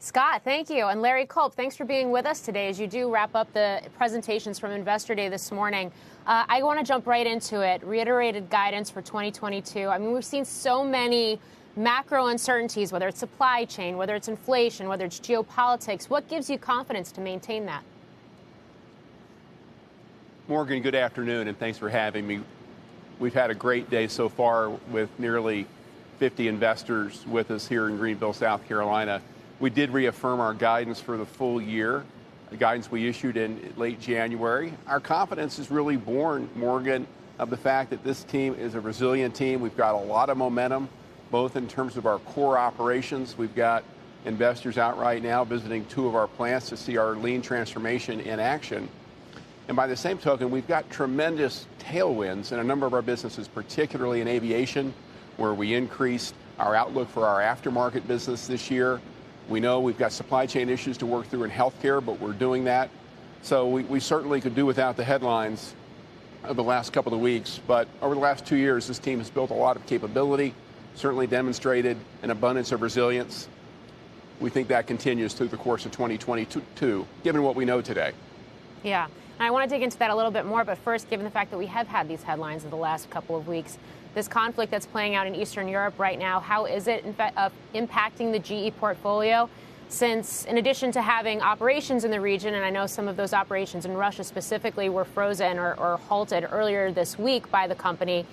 Scott, thank you. And Larry Culp, thanks for being with us today as you do wrap up the presentations from Investor Day this morning. I want to jump right into it. Reiterated guidance for 2022. I mean, we've seen so many macro uncertainties, whether it's supply chain, whether it's inflation, whether it's geopolitics. What gives you confidence to maintain that? Morgan, good afternoon, and thanks for having me. We've had a great day so far with nearly 50 investors with us here in Greenville, South Carolina. We did reaffirm our guidance for the full year, the guidance we issued in late January. Our confidence is really born, Morgan, of the fact that this team is a resilient team. We've got a lot of momentum, both in terms of our core operations. We've got investors out right now visiting 2 of our plants to see our lean transformation in action. And by the same token, we've got tremendous tailwinds in a number of our businesses, particularly in aviation, where we increased our outlook for our aftermarket business this year. We know we've got supply chain issues to work through in healthcare, but we're doing that. So we certainly could do without the headlines of the last couple of weeks. But over the last 2 years, this team has built a lot of capability, certainly demonstrated an abundance of resilience. We think that continues through the course of 2022, given what we know today. Yeah. And I want to dig into that a little bit more, but first, given the fact that we have had these headlines in the last couple of weeks, this conflict that's playing out in Eastern Europe right now, how is it impacting the GE portfolio? Since in addition to having operations in the region, and I know some of those operations in Russia specifically were frozen or halted earlier this week by the company,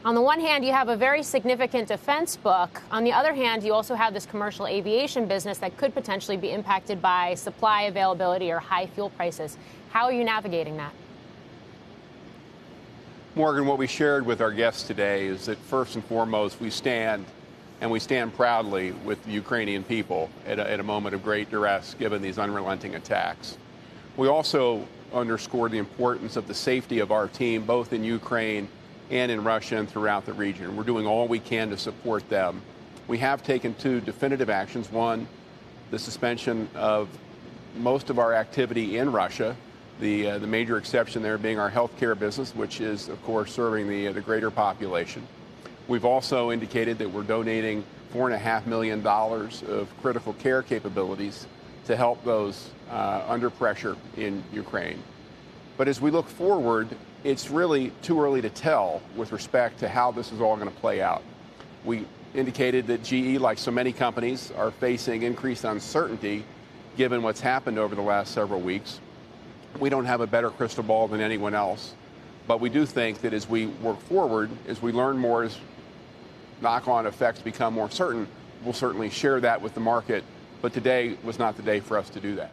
on the one hand, you have a very significant defense book. On the other hand, you also have this commercial aviation business that could potentially be impacted by supply availability or high fuel prices. How are you navigating that? Morgan, what we shared with our guests today is that first and foremost, we stand proudly with the Ukrainian people at a moment of great duress, given these unrelenting attacks. We also underscored the importance of the safety of our team, both in Ukraine and in Russia and throughout the region. We're doing all we can to support them. We have taken 2 definitive actions. One, the suspension of most of our activity in Russia, the major exception there being our healthcare business, which is, of course, serving the greater population. We've also indicated that we're donating $4.5 million of critical care capabilities to help those under pressure in Ukraine. But as we look forward, it's really too early to tell with respect to how this is all going to play out. We indicated that GE, like so many companies, are facing increased uncertainty given what's happened over the last several weeks. We don't have a better crystal ball than anyone else, but we do think that as we work forward, as we learn more, as knock-on effects become more certain, we'll certainly share that with the market. But today was not the day for us to do that.